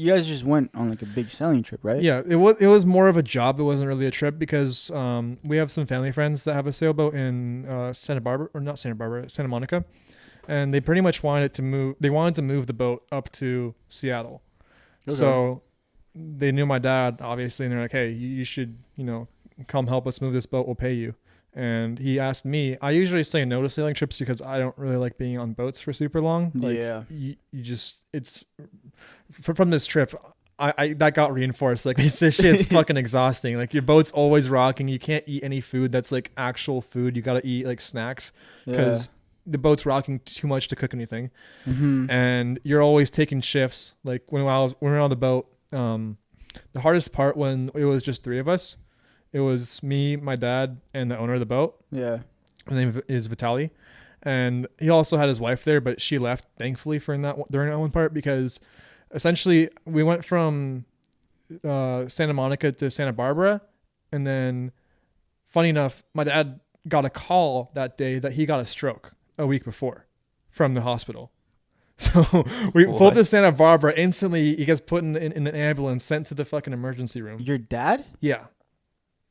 you guys just went on like a big sailing trip, right? Yeah, it was more of a job. It wasn't really a trip because we have some family friends that have a sailboat in Santa Monica, and they pretty much wanted to move. They wanted to move the boat up to Seattle, Okay. so they knew my dad obviously, and they're like, "Hey, you should come help us move this boat. We'll pay you." And he asked me. I usually say no to sailing trips because I don't really like being on boats for super long. Like, Yeah. you just it's from this trip. I that got reinforced. Like this shit's fucking exhausting. Like your boat's always rocking. You can't eat any food that's like actual food. You gotta eat like snacks because the boat's rocking too much to cook anything. Mm-hmm. And you're always taking shifts. Like when we were on the boat, the hardest part when it was just three of us, it was me, my dad, and the owner of the boat. Yeah. His name is Vitaly, and he also had his wife there, but she left thankfully during that one part because essentially we went from Santa Monica to Santa Barbara, and then funny enough, my dad got a call that day that he got a stroke a week before from the hospital. So we pulled to Santa Barbara. Instantly he gets put in an ambulance, sent to the fucking emergency room. Your dad? Yeah.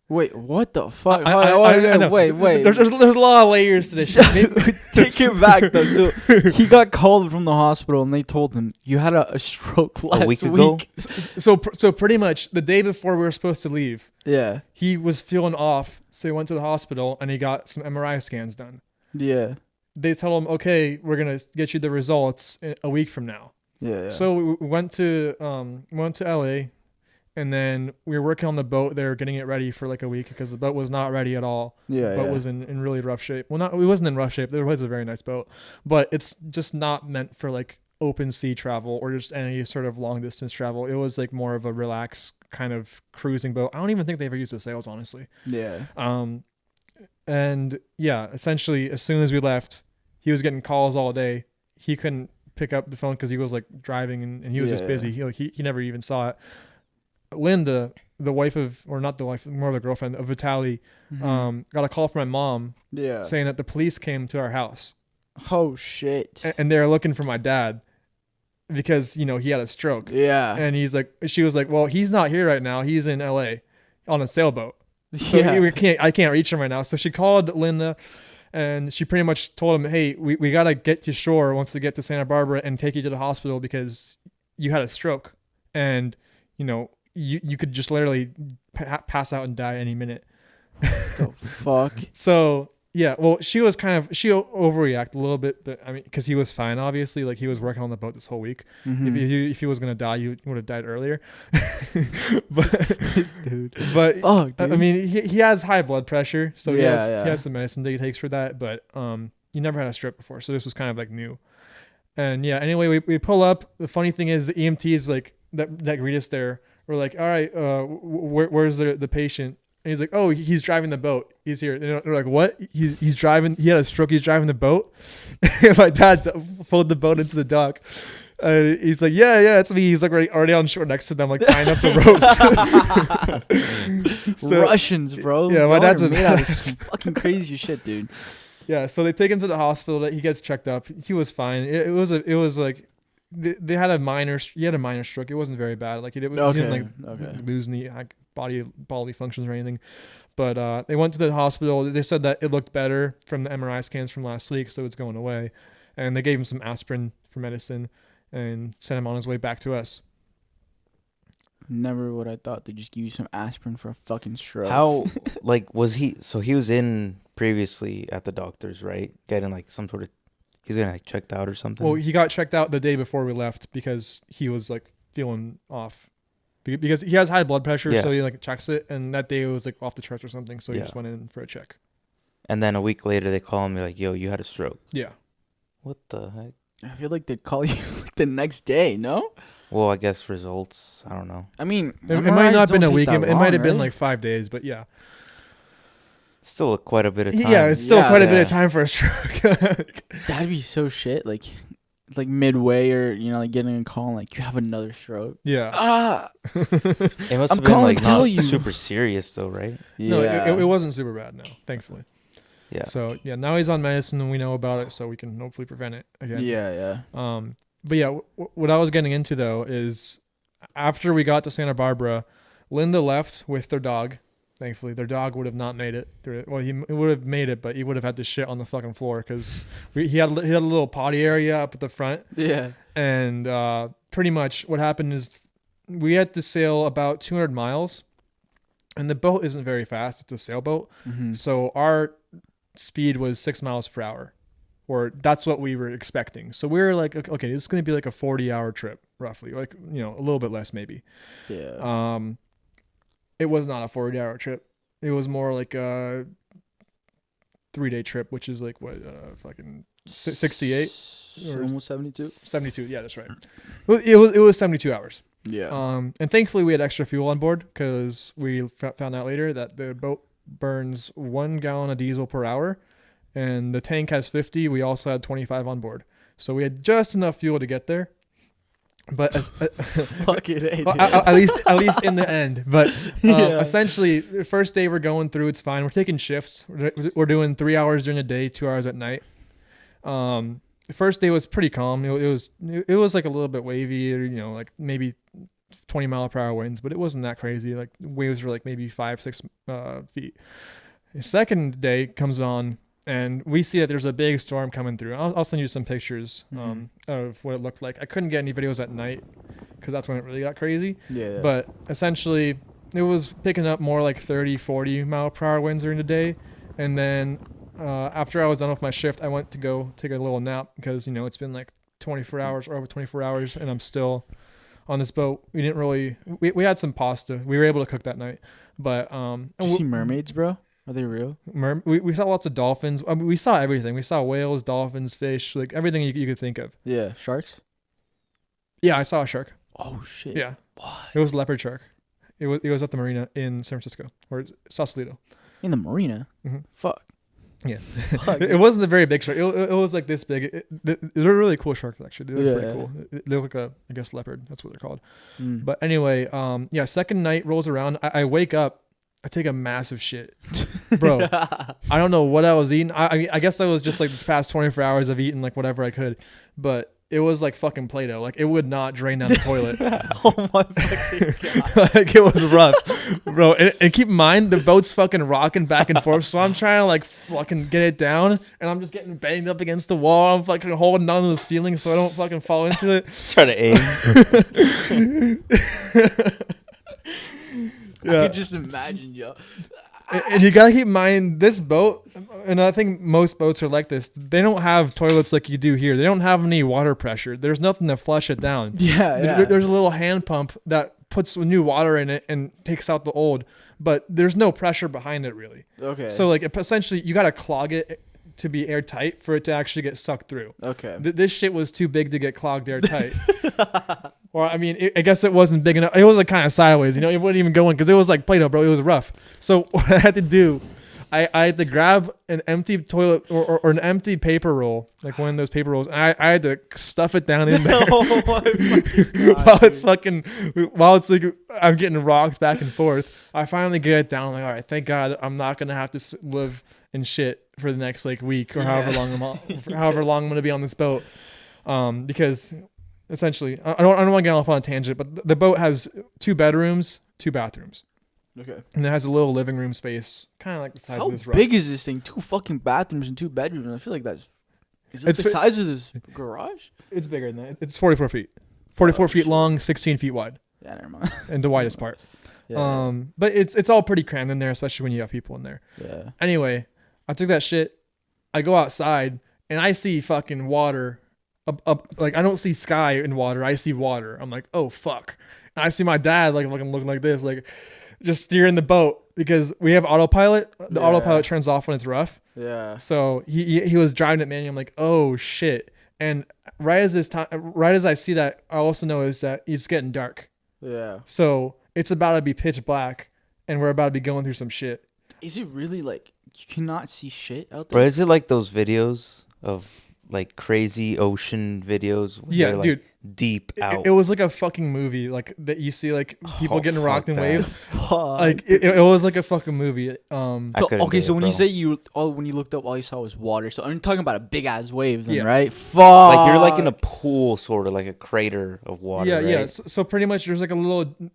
Wait, what the fuck? I know. Wait. There's a lot of layers to this shit. Take it back though. So he got called from the hospital and they told him you had a stroke last week ago? So pretty much the day before we were supposed to leave, Yeah. he was feeling off, so he went to the hospital and he got some MRI scans done. Yeah. They told him, okay, we're gonna get you the results a week from now. Yeah. So we went to LA, and then we were working on the boat. They were getting it ready for like a week because the boat was not ready at all. Yeah. The boat was in really rough shape. Well, it wasn't in rough shape. There was a very nice boat, but it's just not meant for like open sea travel or just any sort of long distance travel. It was like more of a relaxed kind of cruising boat. I don't even think they ever used the sails, honestly. Yeah. And yeah, essentially as soon as we left, he was getting calls all day. He couldn't pick up the phone because he was like driving and he was just busy. He never even saw it. Linda, the wife of, or not the wife, more of the girlfriend of Vitaly, got a call from my mom saying that the police came to our house. Oh shit. And they were looking for my dad because, he had a stroke. Yeah. And she was like, well, he's not here right now. He's in LA on a sailboat. So Yeah. I can't reach him right now. So she called Linda and she pretty much told him, hey, we got to get to shore once we get to Santa Barbara and take you to the hospital because you had a stroke. And, you could just literally pass out and die any minute. The fuck? So, yeah, well, she overreacted a little bit, but I mean, because he was fine, obviously. Like, he was working on the boat this whole week. Mm-hmm. If he was going to die, he would have died earlier. but, This dude. But, Fuck, dude. I mean, he has high blood pressure, so he Yeah. has some medicine that he takes for that, but he never had a stroke before, so this was kind of, like, new. And, yeah, anyway, we pull up. The funny thing is the EMTs, like, that greet us there, we're like, all right, where's the patient? And he's like, oh, he's driving the boat. He's here. And they're like, what? He's driving. He had a stroke. He's driving the boat. My dad pulled the boat into the dock. He's like, yeah, it's me. He's like already on shore next to them, like tying up the ropes. So, Russians, bro. Yeah, my Y'all dad's are a made out of some fucking crazy shit, dude. Yeah, so they take him to the hospital. He gets checked up. He was fine. It was like they had he had a minor stroke. It wasn't very bad. Like he didn't lose any bodily functions or anything. But they went to the hospital. They said that it looked better from the MRI scans from last week, so it's going away. And they gave him some aspirin for medicine and sent him on his way back to us. Never would I thought they'd just give you some aspirin for a fucking stroke. How, was he, so he was in previously at the doctor's, right? Getting some sort of, he's getting checked out or something? Well, he got checked out the day before we left because he was feeling off. Because he has high blood pressure, so he checks it, and that day it was off the charts or something, so he just went in for a check. And then a week later they call him like, yo, you had a stroke. Yeah. What the heck? I feel like they'd call you the next day, no? Well, I guess results, I don't know. I mean, it might not have been a week. It might have been 5 days, but yeah. Still quite a bit of time. Yeah, it's still quite a bit of time for a stroke. That'd be so shit. Like midway or, getting a call you have another stroke. Yeah. It must I'm have been calling to tell not you. super serious though, right? Yeah. No, it wasn't super bad, no, thankfully. Yeah. So, yeah, now he's on medicine and we know about it, so we can hopefully prevent it again. Yeah. But yeah, what I was getting into though is after we got to Santa Barbara, Linda left with their dog. Thankfully, their dog would have not made it. Well, he would have made it, but he would have had to shit on the fucking floor because he had a little potty area up at the front. Yeah. And pretty much what happened is we had to sail about 200 miles, and the boat isn't very fast. It's a sailboat. Mm-hmm. So our speed was 6 miles per hour, or that's what we were expecting. So we were like, okay, this is going to be like a 40-hour trip, roughly, like, you know, a little bit less maybe. Yeah. It was not a 40-hour trip. It was more like a 3-day trip, which is like what, fucking 68 or Almost 72. 72. Yeah, that's right. It was 72 hours. Yeah. And thankfully we had extra fuel on board because we found out later that the boat burns 1 gallon of diesel per hour, and the tank has 50. We also had 25 on board, so we had just enough fuel to get there. But Fuck it. at least in the end. But essentially, the first day we're going through, it's fine. We're taking shifts. We're doing 3 hours during the day, 2 hours at night. The first day was pretty calm. It was like a little bit wavy, you know, like maybe 20-mile-per-hour winds, but it wasn't that crazy. Like waves were like maybe 5-6 feet. The second day comes on, and we see that there's a big storm coming through. I'll send you some pictures of what it looked like. I couldn't get any videos at night because that's when it really got crazy. Yeah. But essentially, it was picking up more like 30, 40-mile-per-hour winds during the day. And then after I was done with my shift, I went to go take a little nap because, you know, it's been like 24 hours or over 24 hours, and I'm still on this boat. We didn't really... We had some pasta. We were able to cook that night. But... Did you see mermaids, bro? Are they real? We saw lots of dolphins. I mean, we saw everything. We saw whales, dolphins, fish, like everything you could think of. Yeah. Sharks? Yeah, I saw a shark. Oh, shit. Yeah. Why? It was a leopard shark. It was at the marina in San Francisco, or Sausalito. In the marina? Mhm. Fuck. Yeah. Fuck. It wasn't a very big shark. It was like this big. They're really cool sharks, actually. They look pretty cool. They look like I guess, leopard. That's what they're called. Mm. But anyway, yeah, second night rolls around. I wake up. I take a massive shit. Bro, I don't know what I was eating. I guess I was just like this past 24 hours of eating like whatever I could. But it was like fucking Play-Doh. Like it would not drain down the toilet. Oh my fucking god. Like it was rough, bro. And keep in mind the boat's fucking rocking back and forth, so I'm trying to like fucking get it down, and I'm just getting banged up against the wall. I'm fucking holding on to the ceiling so I don't fucking fall into it. Try to aim. I could just imagine, yo. And you gotta keep in mind this boat, and I think most boats are like this. They don't have toilets like you do here. They don't have any water pressure. There's nothing to flush it down. Yeah. There's a little hand pump that puts new water in it and takes out the old, but there's no pressure behind it really. Okay. So like essentially you gotta clog it to be airtight for it to actually get sucked through. Okay. This shit was too big to get clogged airtight. Or I mean, I guess it wasn't big enough. It was like kind of sideways, you know. It wouldn't even go in because it was like Play-Doh, bro. It was rough. So what I had to do, I had to grab an empty toilet or an empty paper roll, like one of those paper rolls. And I had to stuff it down in there Oh my fucking God, while it's like I'm getting rocked back and forth. I finally get it down. I'm like, all right, thank God, I'm not gonna have to live in shit for the next like week or however long I'm gonna be on this boat, because. Essentially, I don't want to get off on a tangent, but the boat has 2 bedrooms, 2 bathrooms. Okay. And it has a little living room space, kind of like the size How of this big is this thing? 2 fucking bathrooms and 2 bedrooms. I feel like that's... Is it It's the size of this garage? It's bigger than that. It's 44 feet. 44 feet shit. long, 16 feet wide, Yeah, never mind. and the widest part. Yeah. But it's all pretty crammed in there, especially when you have people in there. Yeah. Anyway, I took that shit. I go outside, and I see fucking water. Like I don't see sky in water. I see water. I'm like, oh fuck. And I see my dad like looking like this, like just steering the boat because we have autopilot. The autopilot turns off when it's rough. Yeah. So he was driving it manual. I'm like, oh shit. And right as I see that, I also know is that it's getting dark. Yeah. So it's about to be pitch black, and we're about to be going through some shit. Is it really like you cannot see shit out there? Bro, is it like those videos of like crazy ocean videos. Where Yeah, they're, like, dude. deep out. It was like a fucking movie, like that you see like people Oh, getting fuck rocked in that. waves. Like it was like a fucking movie. I So couldn't okay, do so it, when you bro. say when you looked up, all you saw was water. So I'm talking about a big ass wave, then, Yeah. right? Fuck. Like you're like in a pool, sort of like a crater of water. yeah, right? yeah. So pretty much, there's like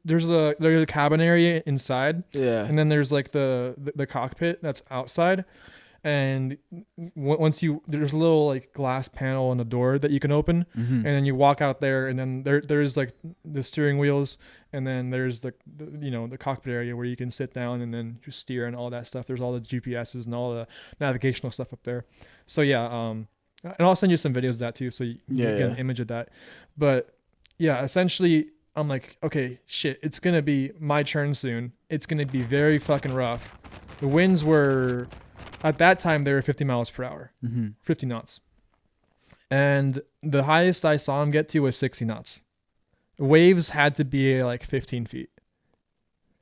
there's a cabin area inside, Yeah. and then there's like the cockpit that's outside, and there's a little like glass panel on the door that you can open, Mm-hmm. and then you walk out there, and then there's like the steering wheels, and then there's the the cockpit area where you can sit down and then just steer and all that stuff. There's all the GPSs and all the navigational stuff up there. So yeah, and I'll send you some videos of that too, so you get an image of that. But yeah, essentially, I'm like, okay, shit, it's gonna be my turn soon. It's gonna be very fucking rough. The winds were, at that time, they were 50 miles per hour, Mm-hmm. 50 knots. And the highest I saw them get to was 60 knots. Waves had to be like 15 feet.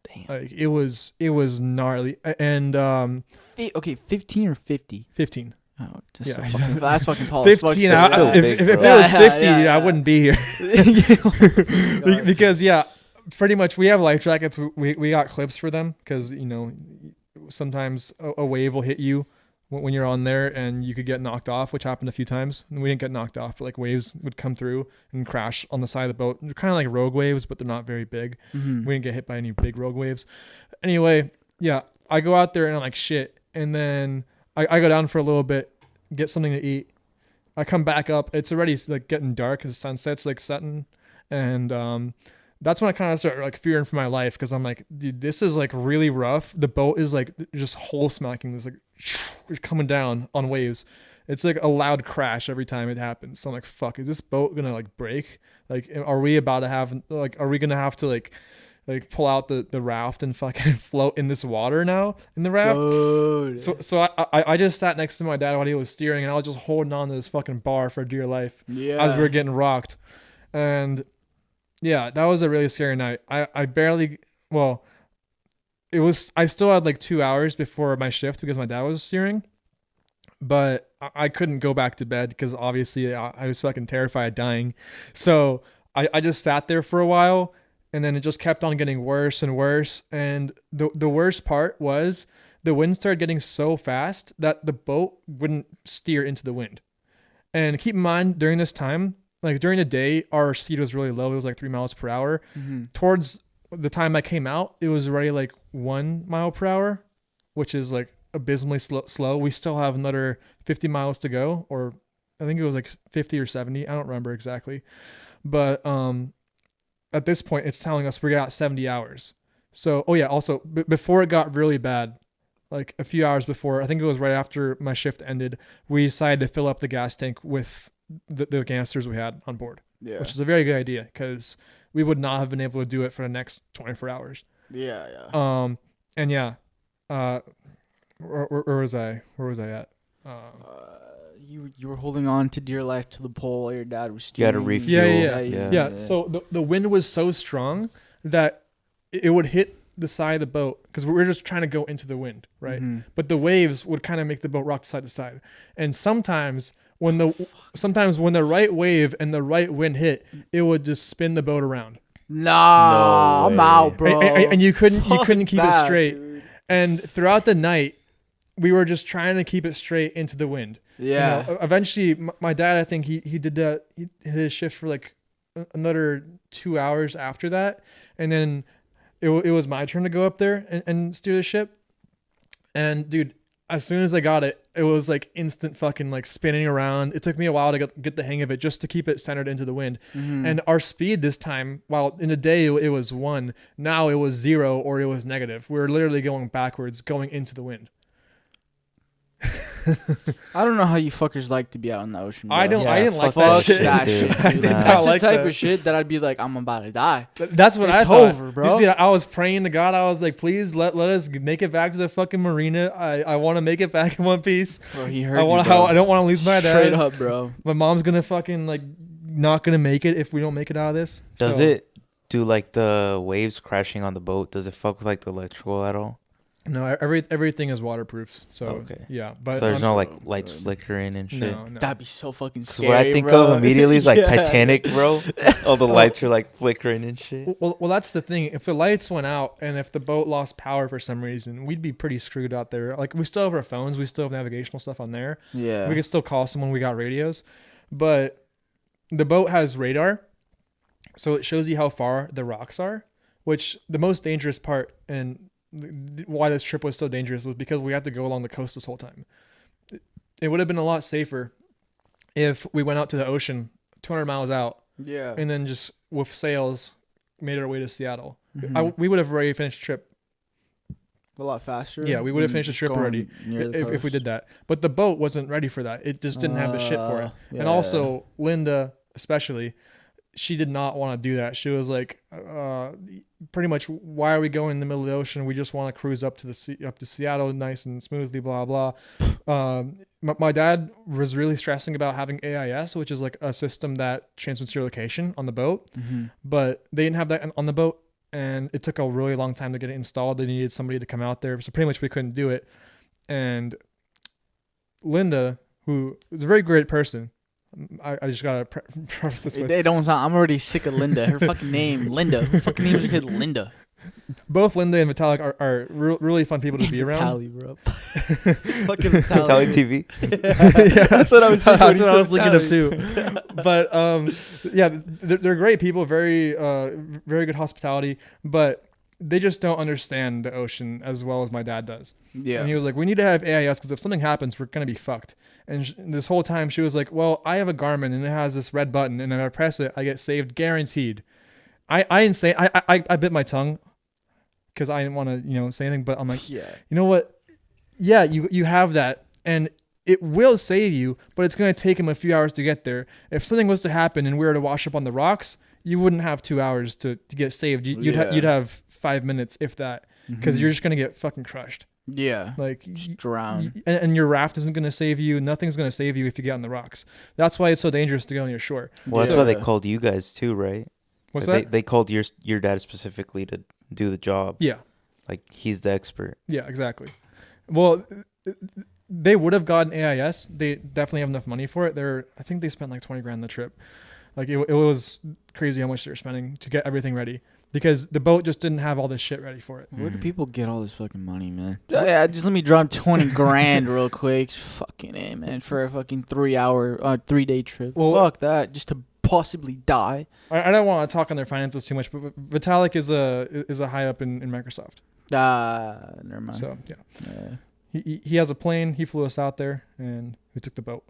Damn. Like it was gnarly. And Okay, 15 or 50? 15. Oh, just Yeah. so fucking, that's fucking tall. as fuck 15. still. That's still If big, it bro. was Yeah, 50, yeah. I wouldn't be here. Because yeah, pretty much we have life jackets. We got clips for them because sometimes a wave will hit you when you're on there and you could get knocked off, which happened a few times. And we didn't get knocked off, but like waves would come through and crash on the side of the boat. They're kind of like rogue waves, but they're not very big. Mhm. We didn't get hit by any big rogue waves. Anyway, yeah, I go out there and I'm like shit, and then I go down for a little bit, get something to eat. I come back up. It's already like getting dark as the sunset's like setting, and that's when I kind of start like fearing for my life because I'm like, dude, this is like really rough. The boat is like just hole smacking. There's like coming down on waves. It's like a loud crash every time it happens. So I'm like, fuck, is this boat gonna like break? Like, are we about to have like, are we gonna have to like pull out the raft and fucking float in this water now in the raft? Dude. So I just sat next to my dad while he was steering, and I was just holding on to this fucking bar for dear life yeah. as we were getting rocked. And yeah, that was a really scary night. I barely, well, I still had like 2 hours before my shift because my dad was steering, but I couldn't go back to bed because obviously I was fucking terrified of dying. So I just sat there for a while, and then it just kept on getting worse and worse. And the worst part was the wind started getting so fast that the boat wouldn't steer into the wind. And keep in mind, during this time, like during the day, our speed was really low. It was like 3 miles per hour. Mm-hmm. Towards the time I came out, it was already like 1 mile per hour, which is like abysmally slow. We still have another 50 miles to go, or I think it was like 50 or 70. I don't remember exactly. But at this point, it's telling us we got 70 hours. So, oh yeah, also, before it got really bad, like a few hours before, I think it was right after my shift ended, we decided to fill up the gas tank with the canisters we had on board, Yeah. which is a very good idea because we would not have been able to do it for the next 24 hours. Yeah. Yeah. And yeah, where was I? Where was I at? You were holding on to dear life to the pole while your dad was You had to steering. refuel. Yeah. Yeah. So the wind was so strong that it would hit the side of the boat because we were just trying to go into the wind, right? Mhm. But the waves would kind of make the boat rock side to side. And sometimes when the right wave and the right wind hit, it would just spin the boat around. Nah, No I'm way. out, bro. And you couldn't Fuck keep that, it straight. dude. And throughout the night, we were just trying to keep it straight into the wind. Yeah. You know, eventually, my dad, I think he did that. He did his shift for like another 2 hours after that, and then it was my turn to go up there and steer the ship. And dude, as soon as I got it, it was like instant fucking like spinning around. It took me a while to get the hang of it just to keep it centered into the wind. Mhm. And our speed this time, while in the day it was 1, now it was 0 or it was negative. We were literally going backwards, going into the wind. I don't know how you fuckers like to be out in the ocean. Bro. I didn't like Fuck that shit. that dude. shit. I dude. did not That's like the type that. of shit that I'd be like, I'm about to die. That's what It's I thought. over, bro. Dude, I was praying to God. I was like, please let us make it back to the fucking marina. I want to make it back in one piece. Bro, he heard I you, want. bro. I don't want to lose my dad. Straight up, bro. My mom's gonna fucking like not gonna make it if we don't make it out of this. Does So, it do like the waves crashing on the boat? Does it fuck with like the electrical at all? No, everything is waterproof. So Okay. yeah, but So there's no like Oh, lights good. flickering and shit. no. That'd be so fucking 'Cause scary. what I think bro. of immediately is like Yeah. Titanic, bro. All the lights are like flickering and shit. Well, that's the thing. If the lights went out and if the boat lost power for some reason, we'd be pretty screwed out there. Like we still have our phones, we still have navigational stuff on there. Yeah. We could still call someone. We got radios, but the boat has radar, so it shows you how far the rocks are. Which the most dangerous part and why this trip was so dangerous was because we had to go along the coast this whole time. It would have been a lot safer if we went out to the ocean 200 miles out Yeah. and then just with sails made our way to Seattle. Mhm. We would have already finished the trip. A lot faster. Yeah, we would have than finished the just trip going already near the if we coast. did that. But the boat wasn't ready for that. It just didn't have the shit for it. Yeah. And also Linda, especially, she did not want to do that. She was like, pretty much, why are we going in the middle of the ocean? We just want to cruise up to Seattle, nice and smoothly, blah blah. My dad was really stressing about having AIS, which is like a system that transmits your location on the boat, Mhm. but they didn't have that on the boat, and it took a really long time to get it installed. They needed somebody to come out there, so pretty much we couldn't do it. And Linda, who is a very great person, I just gotta preface this with, They don't sound. I'm already sick of Linda. Her fucking name, Linda. Who fucking names her kid Linda? both Linda and Vitalik are really fun people to be around. Vitaly, bro. Fucking Vitaly. Tele TV. Yeah, That's what I was thinking. That's when what I you was said thinking of Vitaly. too. But yeah, they're great people, very very good hospitality, but they just don't understand the ocean as well as my dad does. Yeah. And he was like, we need to have AIS because if something happens, we're going to be fucked. And this whole time she was like, well, I have a Garmin and it has this red button and if I press it, I get saved guaranteed. I didn't say, I bit my tongue because I didn't want to, say anything, but I'm like, Yeah. you know what? Yeah, you have that and it will save you, but it's going to take him a few hours to get there. If something was to happen and we were to wash up on the rocks, you wouldn't have 2 hours to get saved. You'd have 5 minutes, if that, because you're just going to get fucking crushed. Yeah. Like, Just drown. and your raft isn't going to save you. Nothing's going to save you if you get on the rocks. That's why it's so dangerous to go on your shore. Well, that's why they Yeah. called you guys too, right? What's Like, that? They called your dad specifically to do the job. Yeah. Like he's the expert. Yeah, exactly. Well, they would have gotten AIS. They definitely have enough money for it. I think they spent like 20 grand on the trip. Like it was crazy how much they were spending to get everything ready because the boat just didn't have all this shit ready for it. Where do people get all this fucking money, man? Yeah, just let me drop 20 grand real quick. Fucking A, man, for a fucking 3-day trip. Well, fuck that, just to possibly die. I don't want to talk on their finances too much, but Vitalik is a high up in Microsoft. Never mind. So yeah. Yeah. He has a plane. He flew us out there, and we took the boat.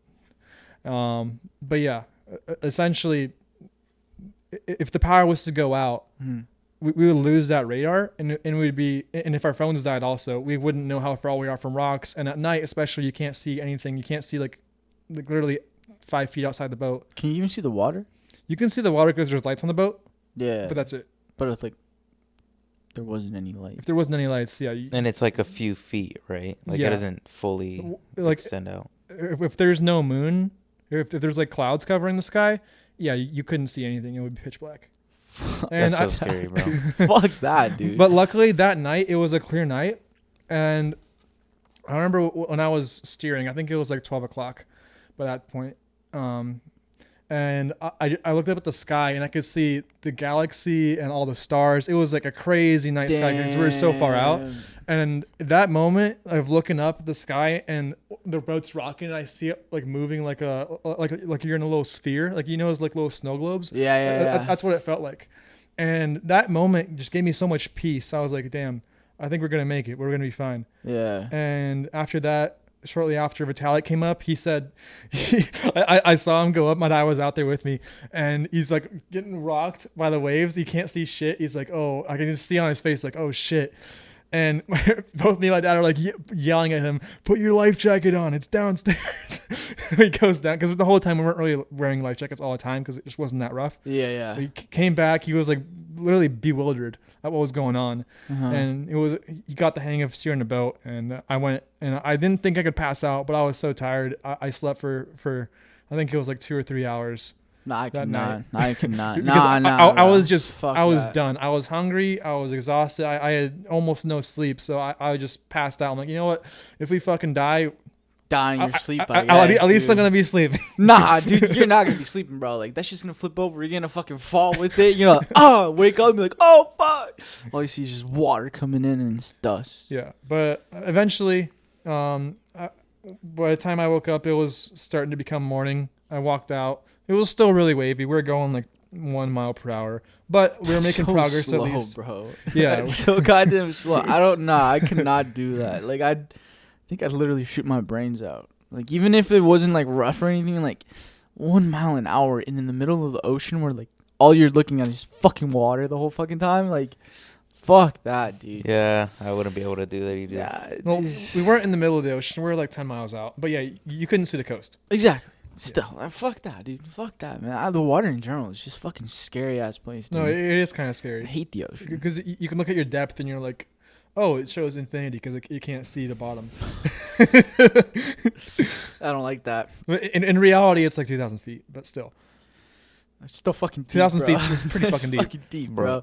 But yeah, essentially, if the power was to go out, we would lose that radar, and if our phones died also, we wouldn't know how far we are from rocks. And at night, especially, you can't see anything. You can't see like literally 5 feet outside the boat. Can you even see the water? You can see the water because there's lights on the boat, Yeah. but that's it. But if like there wasn't any light. If there wasn't any lights, yeah. And it's like a few feet, right? Like Yeah. it doesn't fully Like extend out. if there's no moon, or if there's like clouds covering the sky, yeah, you couldn't see anything. It would be pitch black. That's so scary, bro. Fuck that, dude. But luckily that night it was a clear night, and I remember when I was steering, I think it was like 12 o'clock by that point. And I looked up at the sky and I could see the galaxy and all the stars. It was like a crazy night sky because we were so far out. Damn. And that moment of looking up at the sky and the boat's rocking and I see it like moving like you're in a little sphere, like those like little snow globes. Yeah. That's what it felt like. And that moment just gave me so much peace. I was like, damn, I think we're gonna make it. We're gonna be fine. Yeah. And after that, shortly after Vitalik came up, he said, I saw him go up. My dad was out there with me, and he's like getting rocked by the waves. He can't see shit. He's like, oh, I can just see on his face, like, oh shit. And both me and my dad are like yelling at him, put your life jacket on. It's downstairs. He goes down because the whole time we weren't really wearing life jackets all the time because it just wasn't that rough. Yeah. He came back. He was like literally bewildered at what was going on. Uh-huh. And he got the hang of steering the boat, and I went, and I didn't think I could pass out, but I was so tired. I slept for I think it was like 2 or 3 hours, Nah, I that cannot. Nah, I cannot. Because Nah, I was bro. just, Fuck I was that. done. I was hungry. I was exhausted. I had almost no sleep. So I just passed out. I'm like, you know what? If we fucking die, Die in your sleep, at guess, least I'm dude. going to be sleeping. Nah, dude, you're not gonna be sleeping, bro. Like that shit's gonna flip over. You're gonna fucking fall with it. You're like, oh, wake up and be like, oh fuck. All you see is just water coming in and it's dust. Yeah. But eventually, by the time I woke up, it was starting to become morning. I walked out. It was still really wavy. We were going like 1 mile per hour, but we were making So progress slow, at least. bro. Yeah. That's so goddamn slow. I don't know. I cannot do that. Like I think I'd literally shoot my brains out. Like even if it wasn't like rough or anything, like 1 mile an hour and in the middle of the ocean where like all you're looking at is fucking water the whole fucking time. Like, fuck that, dude. Yeah, I wouldn't be able to do that either. Yeah. Well, we weren't in the middle of the ocean. We were like 10 miles out. But yeah, you couldn't see the coast. Exactly. Still, fuck that, dude. Fuck that, man. The water in general is just fucking scary ass place, dude. No, it is kind of I scary. hate the ocean. Because you can look at your depth and you're like, oh, it shows infinity because you can't see the bottom. I don't like that. But in reality, it's like 2,000 feet, but still. It's still fucking deep, 2,000 bro. feet's pretty It's fucking deep. fucking deep, bro.